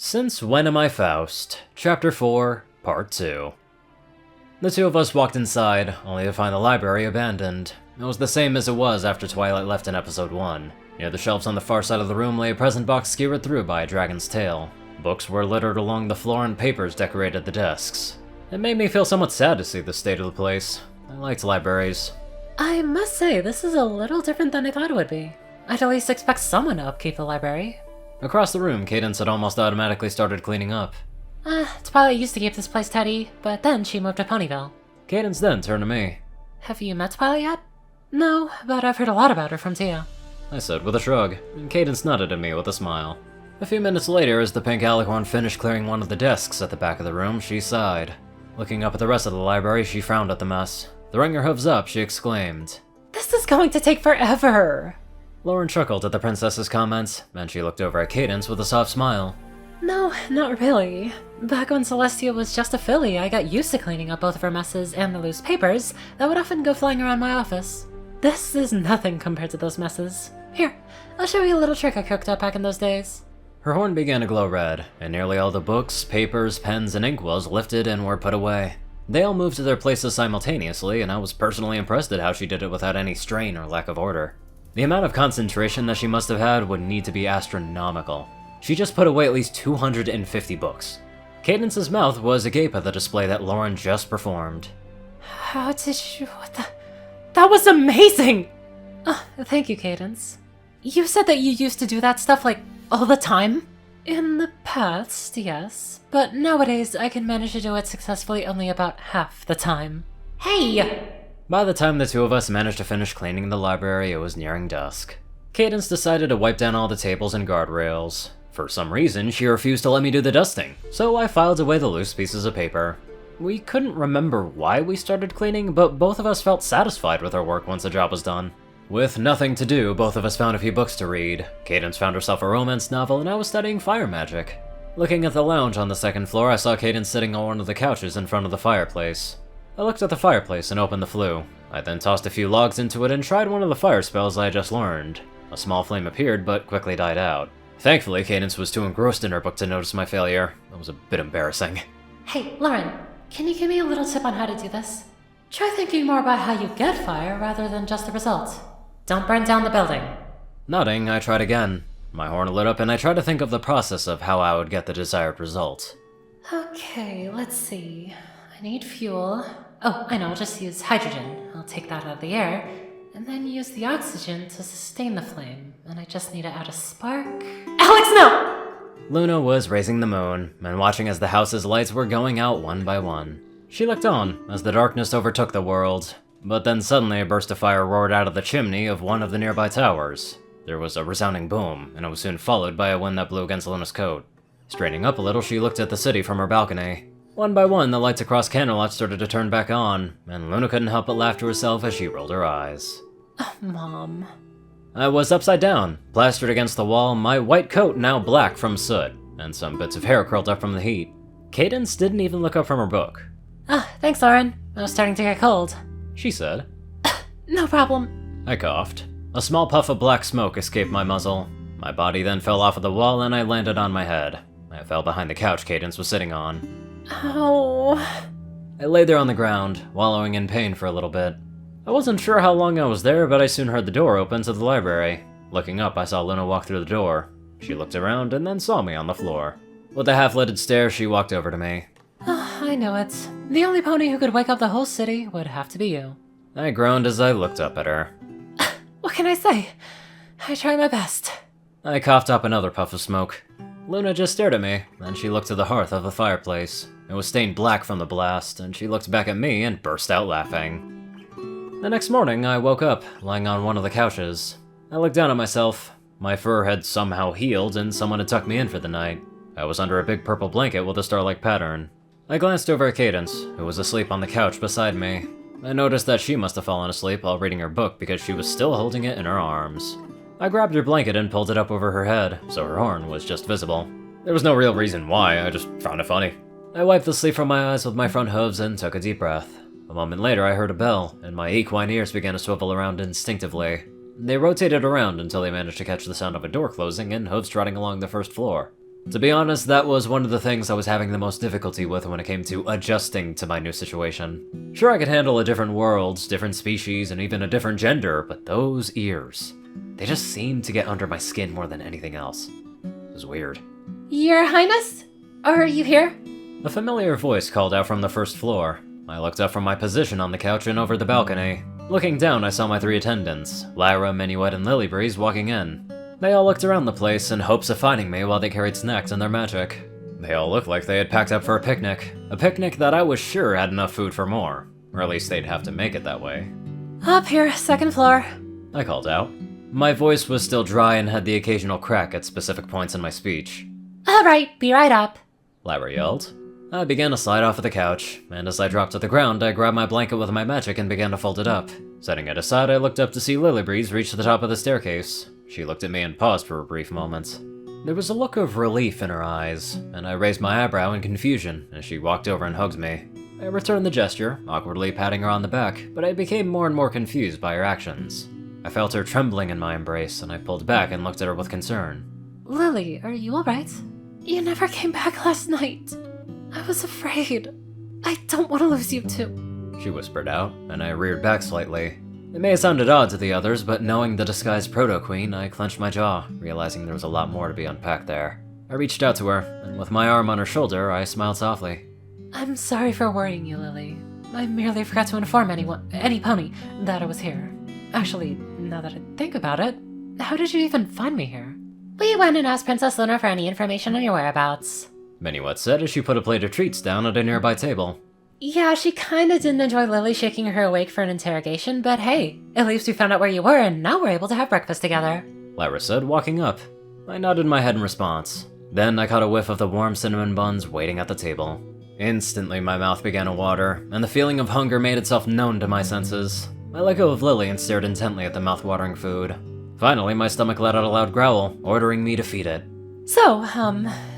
Since When Am I Faust? Chapter 4, Part 2. The two of us walked inside, only to find the library abandoned. It was the same as it was after Twilight left in episode 1. Near the shelves on the far side of the room lay a present box skewered through by a dragon's tail. Books were littered along the floor and papers decorated the desks. It made me feel somewhat sad to see the state of the place. I liked libraries. I must say, this is a little different than I thought it would be. I'd at least expect someone to upkeep the library. Across the room, Cadence had almost automatically started cleaning up. Twilight used to keep this place tidy, but then she moved to Ponyville. Cadence then turned to me. Have you met Twilight yet? No, but I've heard a lot about her from Tia. I said with a shrug, and Cadence nodded at me with a smile. A few minutes later, as the pink alicorn finished clearing one of the desks at the back of the room, she sighed. Looking up at the rest of the library, she frowned at the mess. Throwing her hooves up, she exclaimed, "This is going to take forever!" Lauren chuckled at the princess's comments, and she looked over at Cadence with a soft smile. No, not really. Back when Celestia was just a filly, I got used to cleaning up both of her messes and the loose papers that would often go flying around my office. This is nothing compared to those messes. Here, I'll show you a little trick I cooked up back in those days. Her horn began to glow red, and nearly all the books, papers, pens, and inkwells lifted and were put away. They all moved to their places simultaneously, and I was personally impressed at how she did it without any strain or lack of order. The amount of concentration that she must have had would need to be astronomical. She just put away at least 250 books. Cadence's mouth was agape at the display that Lauren just performed. How did you... That was amazing! Thank you, Cadence. You said that you used to do that stuff, like, all the time? In the past, yes. But nowadays, I can manage to do it successfully only about half the time. Hey! By the time the two of us managed to finish cleaning the library, it was nearing dusk. Cadence decided to wipe down all the tables and guardrails. For some reason, she refused to let me do the dusting, so I filed away the loose pieces of paper. We couldn't remember why we started cleaning, but both of us felt satisfied with our work once the job was done. With nothing to do, both of us found a few books to read. Cadence found herself a romance novel, and I was studying fire magic. Looking at the lounge on the second floor, I saw Cadence sitting on one of the couches in front of the fireplace. I looked at the fireplace and opened the flue. I then tossed a few logs into it and tried one of the fire spells I had just learned. A small flame appeared, but quickly died out. Thankfully, Cadence was too engrossed in her book to notice my failure. That was a bit embarrassing. Hey, Lauren, can you give me a little tip on how to do this? Try thinking more about how you get fire rather than just the result. Don't burn down the building. Nodding, I tried again. My horn lit up and I tried to think of the process of how I would get the desired result. Okay, let's see. I need fuel. Oh, I know, I'll just use hydrogen. I'll take that out of the air, and then use the oxygen to sustain the flame. And I just need to add a spark. Alex, no! Luna was raising the moon, and watching as the house's lights were going out one by one. She looked on, as the darkness overtook the world. But then suddenly a burst of fire roared out of the chimney of one of the nearby towers. There was a resounding boom, and it was soon followed by a wind that blew against Luna's coat. Straightening up a little, she looked at the city from her balcony. One by one, the lights across Candlelight started to turn back on, and Luna couldn't help but laugh to herself as she rolled her eyes. Oh, Mom. I was upside down, plastered against the wall, my white coat now black from soot, and some bits of hair curled up from the heat. Cadence didn't even look up from her book. Thanks, Lauren. I was starting to get cold. She said. No problem. I coughed. A small puff of black smoke escaped my muzzle. My body then fell off of the wall and I landed on my head. I fell behind the couch Cadence was sitting on. Ow. I lay there on the ground, wallowing in pain for a little bit. I wasn't sure how long I was there, but I soon heard the door open to the library. Looking up, I saw Luna walk through the door. She looked around and then saw me on the floor. With a half-lidded stare, she walked over to me. I know it. The only pony who could wake up the whole city would have to be you. I groaned as I looked up at her. What can I say? I try my best. I coughed up another puff of smoke. Luna just stared at me, then she looked to the hearth of the fireplace. It was stained black from the blast, and she looked back at me and burst out laughing. The next morning, I woke up, lying on one of the couches. I looked down at myself. My fur had somehow healed, and someone had tucked me in for the night. I was under a big purple blanket with a star-like pattern. I glanced over at Cadence, who was asleep on the couch beside me. I noticed that she must have fallen asleep while reading her book because she was still holding it in her arms. I grabbed her blanket and pulled it up over her head, so her horn was just visible. There was no real reason why, I just found it funny. I wiped the sleep from my eyes with my front hooves and took a deep breath. A moment later, I heard a bell, and my equine ears began to swivel around instinctively. They rotated around until they managed to catch the sound of a door closing and hooves trotting along the first floor. To be honest, that was one of the things I was having the most difficulty with when it came to adjusting to my new situation. Sure, I could handle a different world, different species, and even a different gender, but those ears, they just seemed to get under my skin more than anything else. It was weird. Your Highness? Are you here? A familiar voice called out from the first floor. I looked up from my position on the couch and over the balcony. Looking down, I saw my 3 attendants, Lyra, Minuet, and Lilybreeze, walking in. They all looked around the place in hopes of finding me while they carried snacks and their magic. They all looked like they had packed up for a picnic that I was sure had enough food for more. Or at least they'd have to make it that way. Up here, 2nd floor. I called out. My voice was still dry and had the occasional crack at specific points in my speech. Alright, be right up. Lyra yelled. I began to slide off of the couch, and as I dropped to the ground, I grabbed my blanket with my magic and began to fold it up. Setting it aside, I looked up to see Lilybreeze reach to the top of the staircase. She looked at me and paused for a brief moment. There was a look of relief in her eyes, and I raised my eyebrow in confusion as she walked over and hugged me. I returned the gesture, awkwardly patting her on the back, but I became more and more confused by her actions. I felt her trembling in my embrace, and I pulled back and looked at her with concern. Lily, are you alright? You never came back last night. I was afraid. I don't want to lose you too. She whispered out, and I reared back slightly. It may have sounded odd to the others, but knowing the disguised Proto-Queen, I clenched my jaw, realizing there was a lot more to be unpacked there. I reached out to her, and with my arm on her shoulder, I smiled softly. I'm sorry for worrying you, Lily. I merely forgot to inform any pony, that I was here. Actually, now that I think about it, how did you even find me here? We went and asked Princess Luna for any information on your whereabouts. Minuet said as she put a plate of treats down at a nearby table. Yeah, she kinda didn't enjoy Lily shaking her awake for an interrogation, but hey, at least we found out where you were and now we're able to have breakfast together. Lyra said, walking up. I nodded my head in response. Then I caught a whiff of the warm cinnamon buns waiting at the table. Instantly my mouth began to water, and the feeling of hunger made itself known to my senses. I let go of Lily and stared intently at the mouth-watering food. Finally, my stomach let out a loud growl, ordering me to feed it. So,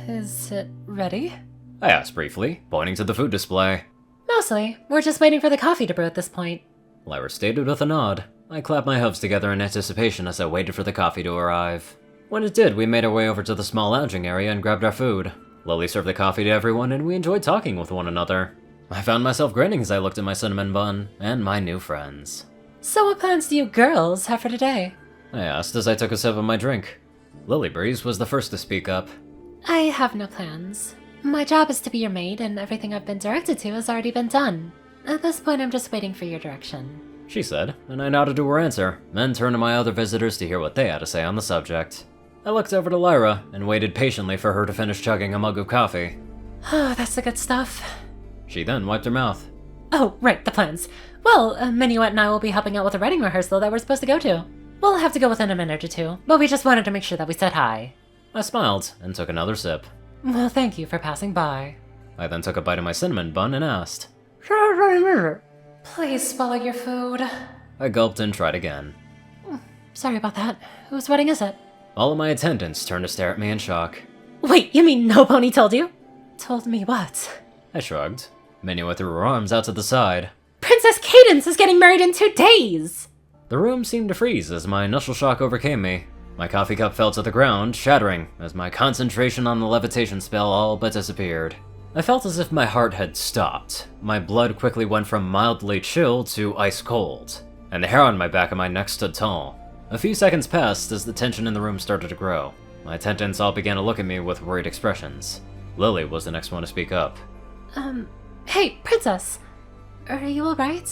is it ready? I asked briefly, pointing to the food display. Mostly. We're just waiting for the coffee to brew at this point. Lyra stated with a nod. I clapped my hooves together in anticipation as I waited for the coffee to arrive. When it did, we made our way over to the small lounging area and grabbed our food. Lily served the coffee to everyone, and we enjoyed talking with one another. I found myself grinning as I looked at my cinnamon bun and my new friends. So what plans do you girls have for today? I asked as I took a sip of my drink. Lilybreeze was the first to speak up. I have no plans. My job is to be your maid, and everything I've been directed to has already been done. At this point, I'm just waiting for your direction. She said, and I nodded to her answer, then turned to my other visitors to hear what they had to say on the subject. I looked over to Lyra and waited patiently for her to finish chugging a mug of coffee. Oh, that's the good stuff. She then wiped her mouth. Oh, right, the plans. Well, Minuet and I will be helping out with a wedding rehearsal that we're supposed to go to. We'll have to go within a minute or two, but we just wanted to make sure that we said hi. I smiled and took another sip. Well, thank you for passing by. I then took a bite of my cinnamon bun and asked. Please swallow your food. I gulped and tried again. Sorry about that. Whose wedding is it? All of my attendants turned to stare at me in shock. Wait, you mean no pony told you? Told me what? I shrugged. Minuet threw her arms out to the side. Princess Cadence is getting married in 2 days! The room seemed to freeze as my initial shock overcame me. My coffee cup fell to the ground, shattering, as my concentration on the levitation spell all but disappeared. I felt as if my heart had stopped. My blood quickly went from mildly chill to ice cold, and the hair on my back and my neck stood tall. A few seconds passed as the tension in the room started to grow. My attendants all began to look at me with worried expressions. Lily was the next one to speak up. Hey, Princess. Are you alright?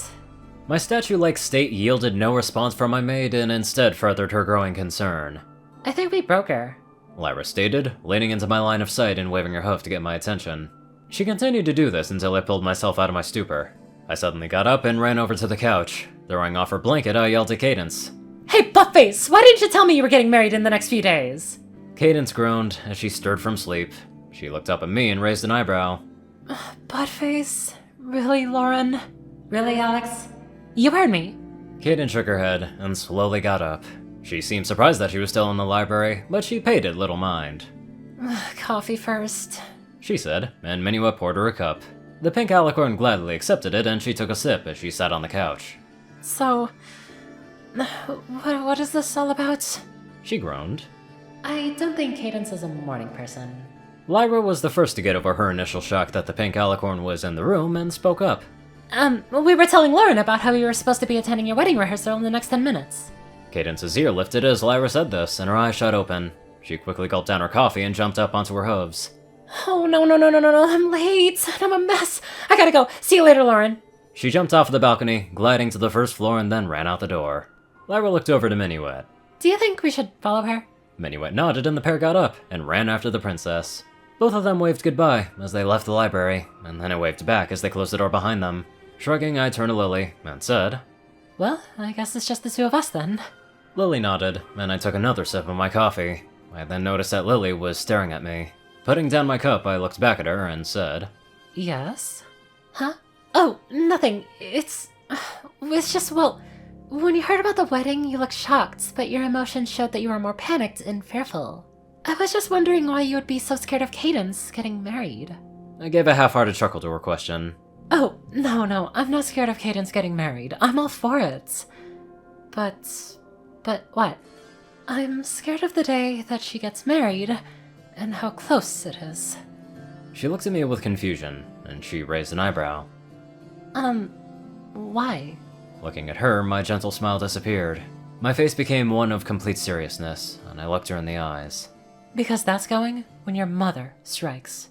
My statue-like state yielded no response from my maid and instead furthered her growing concern. I think we broke her. Lyra stated, leaning into my line of sight and waving her hoof to get my attention. She continued to do this until I pulled myself out of my stupor. I suddenly got up and ran over to the couch. Throwing off her blanket, I yelled at Cadence. Hey, Buttface! Why didn't you tell me you were getting married in the next few days? Cadence groaned as she stirred from sleep. She looked up at me and raised an eyebrow. Buttface? Really, Lauren? Really, Alex? You heard me. Cadence shook her head and slowly got up. She seemed surprised that she was still in the library, but she paid it little mind. Coffee first, she said, and Minuet poured her a cup. The pink alicorn gladly accepted it, and she took a sip as she sat on the couch. So, what is this all about? She groaned. I don't think Cadence is a morning person. Lyra was the first to get over her initial shock that the pink alicorn was in the room and spoke up. We were telling Lauren about how you were supposed to be attending your wedding rehearsal in the next 10 minutes. Cadence's ear lifted as Lyra said this, and her eyes shut open. She quickly gulped down her coffee and jumped up onto her hooves. Oh, no, I'm late. I'm a mess. I gotta go. See you later, Lauren. She jumped off the balcony, gliding to the first floor, and then ran out the door. Lyra looked over to Minuet. Do you think we should follow her? Minuet nodded and the pair got up and ran after the princess. Both of them waved goodbye as they left the library, and then I waved back as they closed the door behind them. Shrugging, I turned to Lily and said, Well, I guess it's just the two of us then. Lily nodded, and I took another sip of my coffee. I then noticed that Lily was staring at me. Putting down my cup, I looked back at her and said, Yes? Huh? Oh, nothing. It's just, well, when you heard about the wedding, you looked shocked, but your emotions showed that you were more panicked and fearful. I was just wondering why you would be so scared of Cadence getting married. I gave a half-hearted chuckle to her question. Oh, no, I'm not scared of Cadence getting married. I'm all for it. But what? I'm scared of the day that she gets married, and how close it is. She looked at me with confusion, and she raised an eyebrow. Why? Looking at her, my gentle smile disappeared. My face became one of complete seriousness, and I looked her in the eyes. Because that's going when your mother strikes.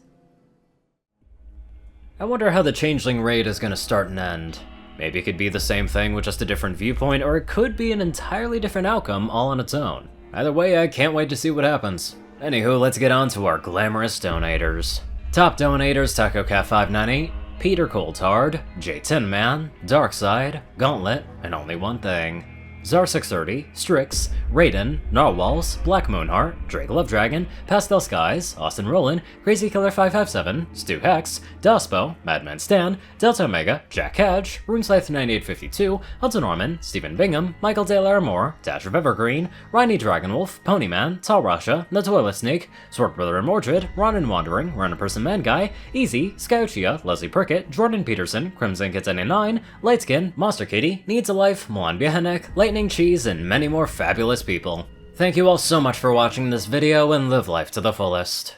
I wonder how the Changeling raid is gonna start and end. Maybe it could be the same thing with just a different viewpoint, or it could be an entirely different outcome all on its own. Either way, I can't wait to see what happens. Anywho, let's get on to our glamorous donators. Top donators: TacoCat598, Peter Coulthard, J Tinman, Darkside, Gauntlet, and Only One Thing. Zar630, Strix, Raiden, Narwhals, Black Moonheart, Drake Lovedragon, Pastel Skies, Austin Roland, Crazy Killer 557, Stu Hex, Daspo, Madman Stan, Delta Omega, Jack Hadge, Runescythe 9852, Hudson Norman, Stephen Bingham, Michael Dale Aramore, Dash of Evergreen, Riney Dragonwolf, Ponyman, Tal Rasha, The Toilet Snake, Sword Brother and Mordred, Ronin Wandering, Random Person Man Guy, Easy, Skyuchia, Leslie Prickett, Jordan Peterson, Crimson Kits 99, Lightskin, Monster Kitty, Needs a Life, Milan Biahanek, Lightning Cheese, and many more fabulous people. Thank you all so much for watching this video, and live life to the fullest.